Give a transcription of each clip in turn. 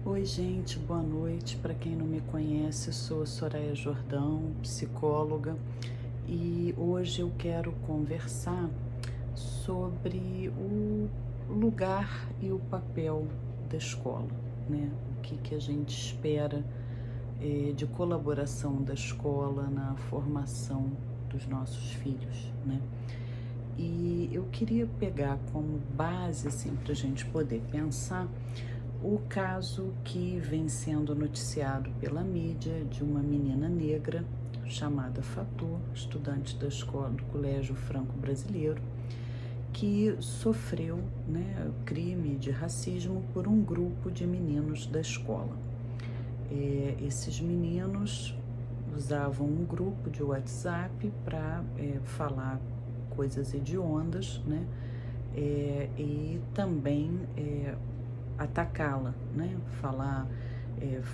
Oi, gente, boa noite. Para quem não me conhece, eu sou Soraya Jordão, psicóloga, e hoje eu quero conversar sobre o lugar e o papel da escola, né? O que a gente espera de colaboração da escola na formação dos nossos filhos, né? E eu queria pegar como base, assim, para a gente poder pensar o caso que vem sendo noticiado pela mídia de uma menina negra chamada Fatou, estudante da escola do Colégio Franco-Brasileiro, que sofreu, né, crime de racismo por um grupo de meninos da escola. Esses meninos usavam um grupo de WhatsApp para falar coisas hediondas, né, e também atacá-la, né? Falar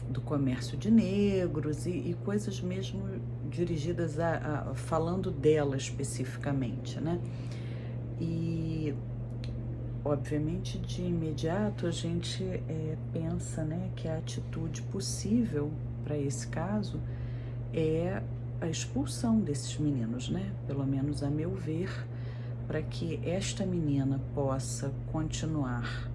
do comércio de negros e coisas mesmo dirigidas falando dela especificamente, né? E obviamente de imediato a gente pensa, né, que a atitude possível para esse caso é a expulsão desses meninos, né? Pelo menos a meu ver, para que esta menina possa continuar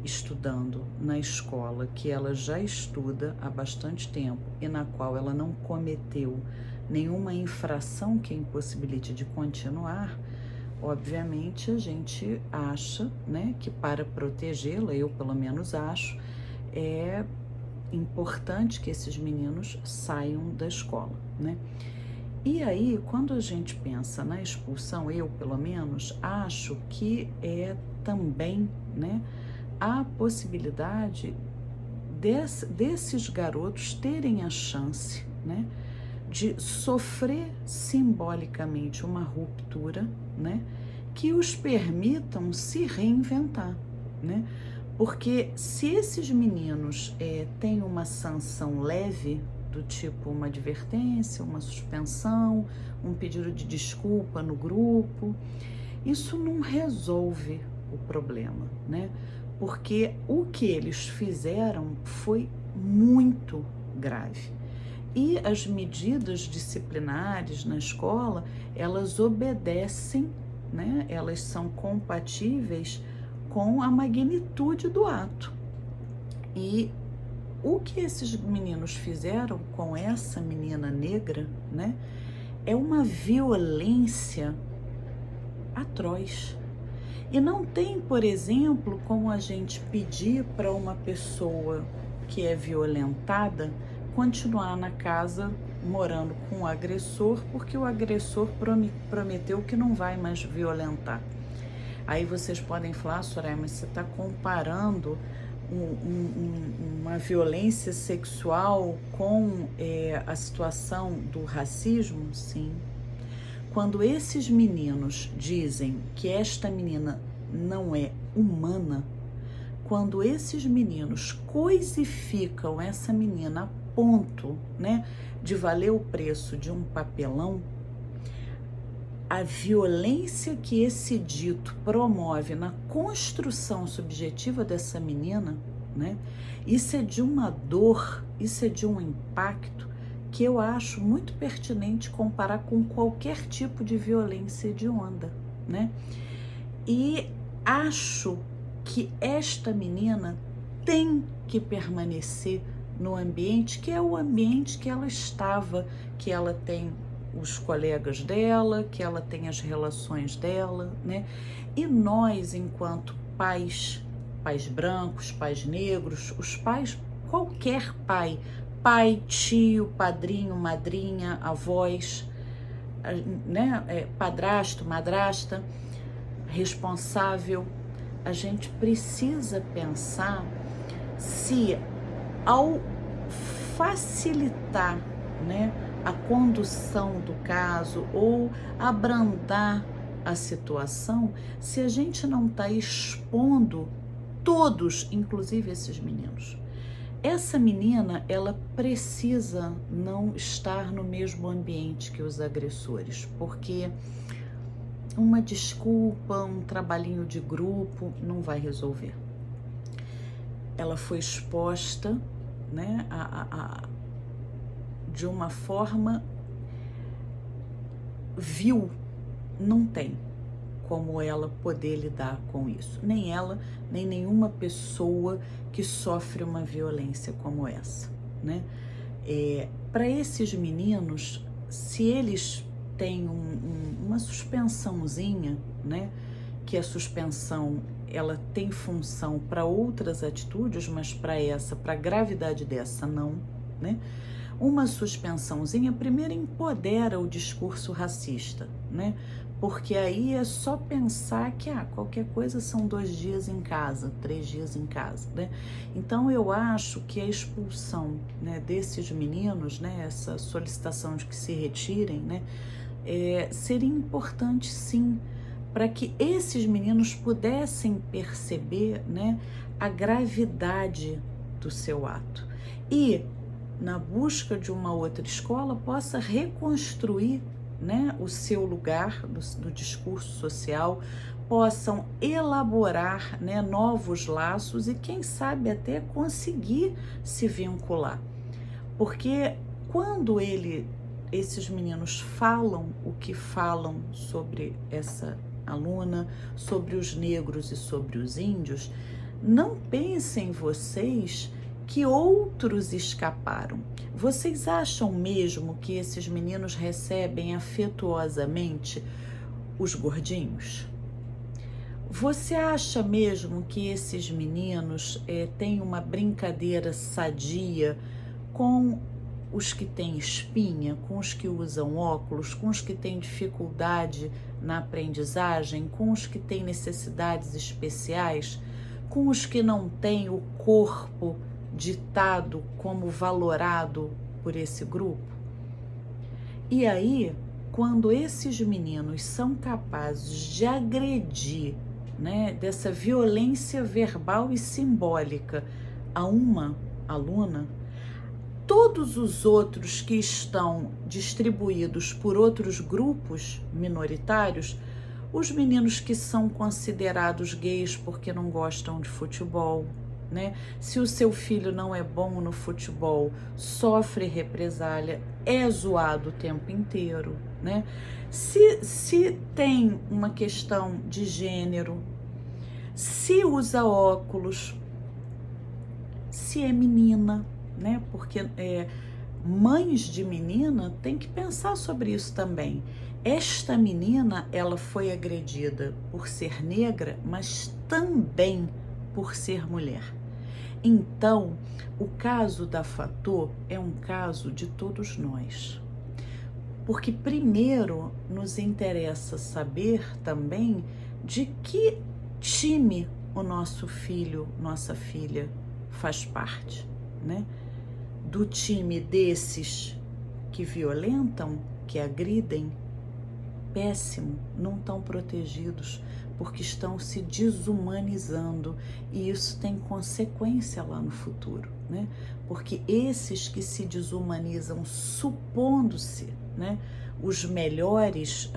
estudando na escola que ela já estuda há bastante tempo e na qual ela não cometeu nenhuma infração que a impossibilite de continuar. Obviamente a gente acha, né, que para protegê-la, eu pelo menos acho, é importante que esses meninos saiam da escola, né? E aí, quando a gente pensa na expulsão, eu pelo menos acho que é também, né, a possibilidade desses garotos terem a chance, né, de sofrer simbolicamente uma ruptura, né, que os permitam se reinventar, né? Porque se esses meninos têm uma sanção leve, do tipo uma advertência, uma suspensão, um pedido de desculpa no grupo, isso não resolve o problema, né? Porque o que eles fizeram foi muito grave. E as medidas disciplinares na escola, elas obedecem, né? Elas são compatíveis com a magnitude do ato. E o que esses meninos fizeram com essa menina negra, né, é uma violência atroz. E não tem, por exemplo, como a gente pedir para uma pessoa que é violentada continuar na casa morando com o agressor, porque o agressor prometeu que não vai mais violentar. Aí vocês podem falar, Soraya, mas você está comparando uma violência sexual com a situação do racismo? Sim. Quando esses meninos dizem que esta menina não é humana, quando esses meninos coisificam essa menina a ponto, né, de valer o preço de um papelão, a violência que esse dito promove na construção subjetiva dessa menina, né, isso é de uma dor, isso é de um impacto que eu acho muito pertinente comparar com qualquer tipo de violência hedionda, né? E acho que esta menina tem que permanecer no ambiente que é o ambiente que ela estava, que ela tem os colegas dela, que ela tem as relações dela, né? E nós, enquanto pais brancos, pais negros, os pais, qualquer pai, tio, padrinho, madrinha, avós, né, padrasto, madrasta, responsável, a gente precisa pensar se ao facilitar, né, a condução do caso ou abrandar a situação, se a gente não está expondo todos, inclusive esses meninos. Essa menina, ela precisa não estar no mesmo ambiente que os agressores, porque uma desculpa, um trabalhinho de grupo não vai resolver. ela foi exposta, né, de uma forma vil. Não tem como ela poder lidar com isso, nem ela, nem nenhuma pessoa que sofre uma violência como essa, né? Para esses meninos, se eles têm uma suspensãozinha, né? Que a suspensão ela tem função para outras atitudes, mas para essa, para a gravidade dessa, não, né? Uma suspensãozinha primeiro empodera o discurso racista, né? Porque aí é só pensar que qualquer coisa são 2 dias em casa, 3 dias em casa, né? Então eu acho que a expulsão, né, desses meninos, né, essa solicitação de que se retirem, né, seria importante sim, para que esses meninos pudessem perceber, né, a gravidade do seu ato e, na busca de uma outra escola, possa reconstruir, né, o seu lugar do discurso social, possam elaborar, né, novos laços e quem sabe até conseguir se vincular. Porque quando esses meninos falam o que falam sobre essa aluna, sobre os negros e sobre os índios, não pensem vocês que outros escaparam. Vocês acham mesmo que esses meninos recebem afetuosamente os gordinhos? Você acha mesmo que esses meninos têm uma brincadeira sadia com os que têm espinha, com os que usam óculos, com os que têm dificuldade na aprendizagem, com os que têm necessidades especiais, com os que não têm o corpo ditado como valorado por esse grupo? E aí, quando esses meninos são capazes de agredir, né, dessa violência verbal e simbólica a uma aluna, todos os outros que estão distribuídos por outros grupos minoritários, os meninos que são considerados gays porque não gostam de futebol, né? Se o seu filho não é bom no futebol, sofre represália, é zoado o tempo inteiro, né? Se tem uma questão de gênero, se usa óculos, se é menina, né? Porque mães de menina têm que pensar sobre isso também. Esta menina, ela foi agredida por ser negra, mas também por ser mulher. Então, o caso da Fatô é um caso de todos nós. Porque primeiro nos interessa saber também de que time o nosso filho, nossa filha faz parte, né? Do time desses que violentam, que agridem, péssimo, não estão protegidos porque estão se desumanizando e isso tem consequência lá no futuro, né? Porque esses que se desumanizam supondo-se, né, os melhores,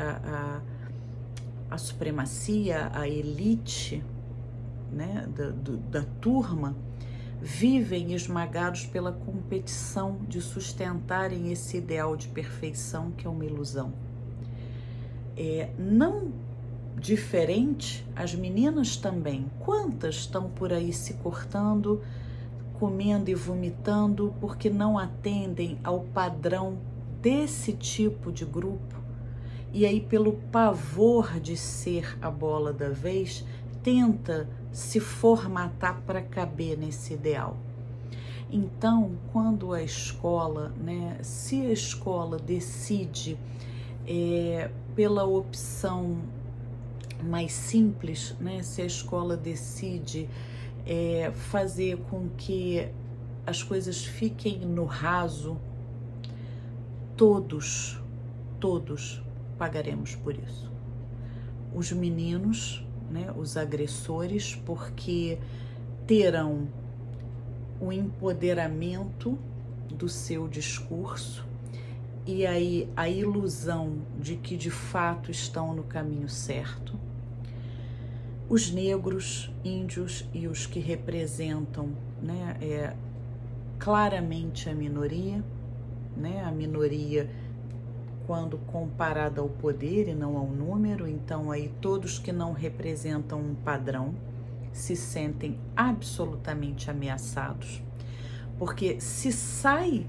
a supremacia, a elite, né, da turma, vivem esmagados pela competição de sustentarem esse ideal de perfeição que é uma ilusão. Não diferente, as meninas também. Quantas estão por aí se cortando, comendo e vomitando porque não atendem ao padrão desse tipo de grupo? E aí, pelo pavor de ser a bola da vez, tenta se formatar para caber nesse ideal. Então, quando a escola, né, se a escola decide pela opção mais simples, né, se a escola decide fazer com que as coisas fiquem no raso, todos pagaremos por isso. Os meninos, né, os agressores, porque terão o empoderamento do seu discurso e aí a ilusão de que de fato estão no caminho certo. Os negros, índios e os que representam né, é claramente a minoria, né, a minoria quando comparada ao poder e não ao número. Então aí todos que não representam um padrão se sentem absolutamente ameaçados, porque se sai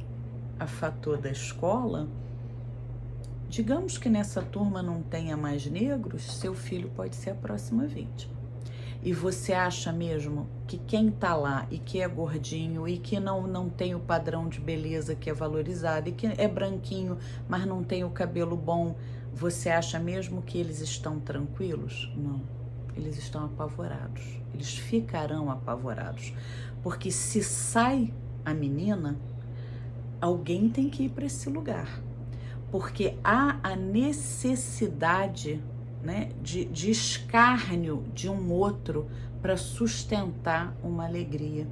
a fator da escola, digamos que nessa turma não tenha mais negros, seu filho pode ser a próxima vítima. E você acha mesmo que quem tá lá e que é gordinho e que não tem o padrão de beleza que é valorizado e que é branquinho, mas não tem o cabelo bom, você acha mesmo que eles estão tranquilos? Não, eles estão apavorados, eles ficarão apavorados, porque se sai a menina, alguém tem que ir para esse lugar, porque há a necessidade, né, de escárnio de um outro para sustentar uma alegria.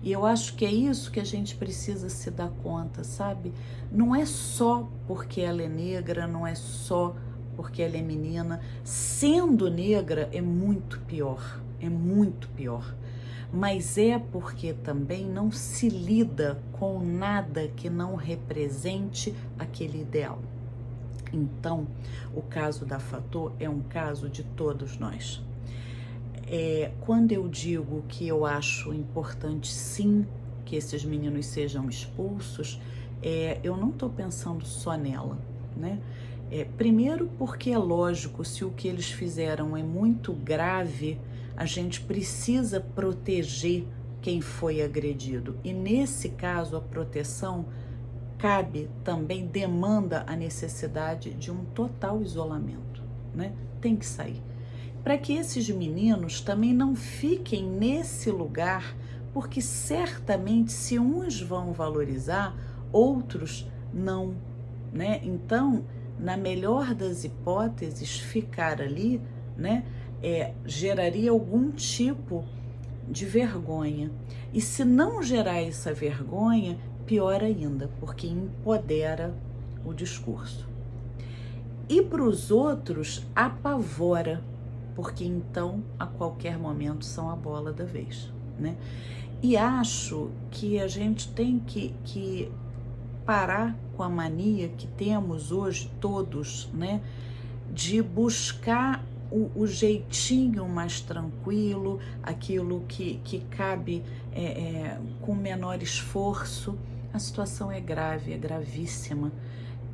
E eu acho que é isso que a gente precisa se dar conta, sabe? Não é só porque ela é negra, não é só porque ela é menina. Sendo negra é muito pior, é muito pior. Mas é porque também não se lida com nada que não represente aquele ideal. Então, o caso da Fator é um caso de todos nós. Quando eu digo que eu acho importante, sim, que esses meninos sejam expulsos, eu não estou pensando só nela, né? Primeiro porque é lógico, se o que eles fizeram é muito grave, a gente precisa proteger quem foi agredido. E nesse caso, a proteção cabe também, demanda a necessidade de um total isolamento, né? Tem que sair. Para que esses meninos também não fiquem nesse lugar, porque certamente se uns vão valorizar, outros não, né? Então, na melhor das hipóteses, ficar ali, né, geraria algum tipo de vergonha. E se não gerar essa vergonha, pior ainda, porque empodera o discurso. E para os outros, apavora, porque então, a qualquer momento, são a bola da vez, né? E acho que a gente tem que parar com a mania que temos hoje todos, né, de buscar o jeitinho mais tranquilo, aquilo que cabe com menor esforço. A situação é grave, é gravíssima,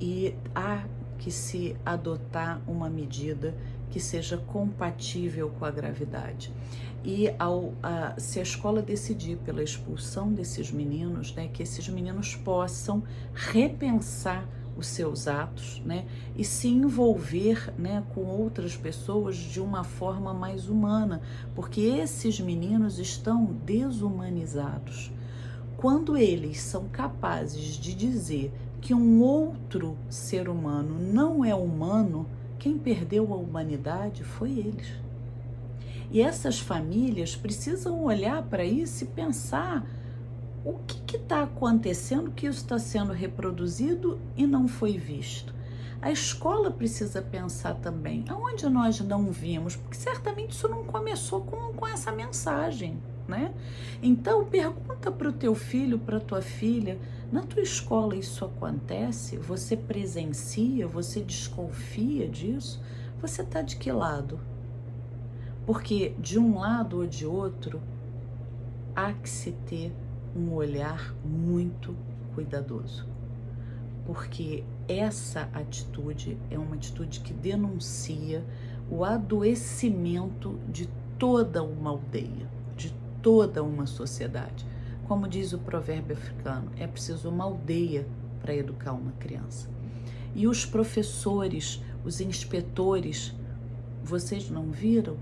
e há que se adotar uma medida que seja compatível com a gravidade. E se a escola decidir pela expulsão desses meninos, né, que esses meninos possam repensar os seus atos, né, e se envolver, né, com outras pessoas de uma forma mais humana, porque esses meninos estão desumanizados. Quando eles são capazes de dizer que um outro ser humano não é humano, quem perdeu a humanidade foi eles. E essas famílias precisam olhar para isso e pensar: o que está acontecendo que isso está sendo reproduzido e não foi visto? A escola precisa pensar também aonde nós não vimos, porque certamente isso não começou com essa mensagem, né? Então pergunta para o teu filho, para a tua filha: na tua escola isso acontece? Você presencia? Você desconfia disso? Você está de que lado? Porque de um lado ou de outro, há que se ter um olhar muito cuidadoso, porque essa atitude é uma atitude que denuncia o adoecimento de toda uma aldeia, de toda uma sociedade. Como diz o provérbio africano, é preciso uma aldeia para educar uma criança. E os professores, os inspetores, vocês não viram?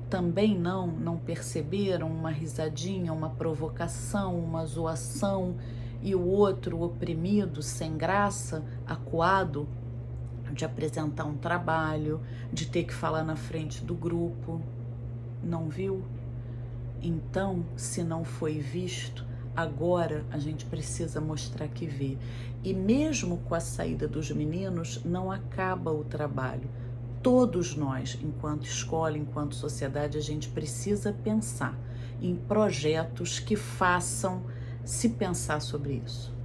Também não perceberam uma risadinha, uma provocação, uma zoação, e o outro oprimido, sem graça, acuado de apresentar um trabalho, de ter que falar na frente do grupo? Não viu? Então, se não foi visto, agora a gente precisa mostrar que vê. E mesmo com a saída dos meninos, não acaba o trabalho. Todos nós, enquanto escola, enquanto sociedade, a gente precisa pensar em projetos que façam se pensar sobre isso.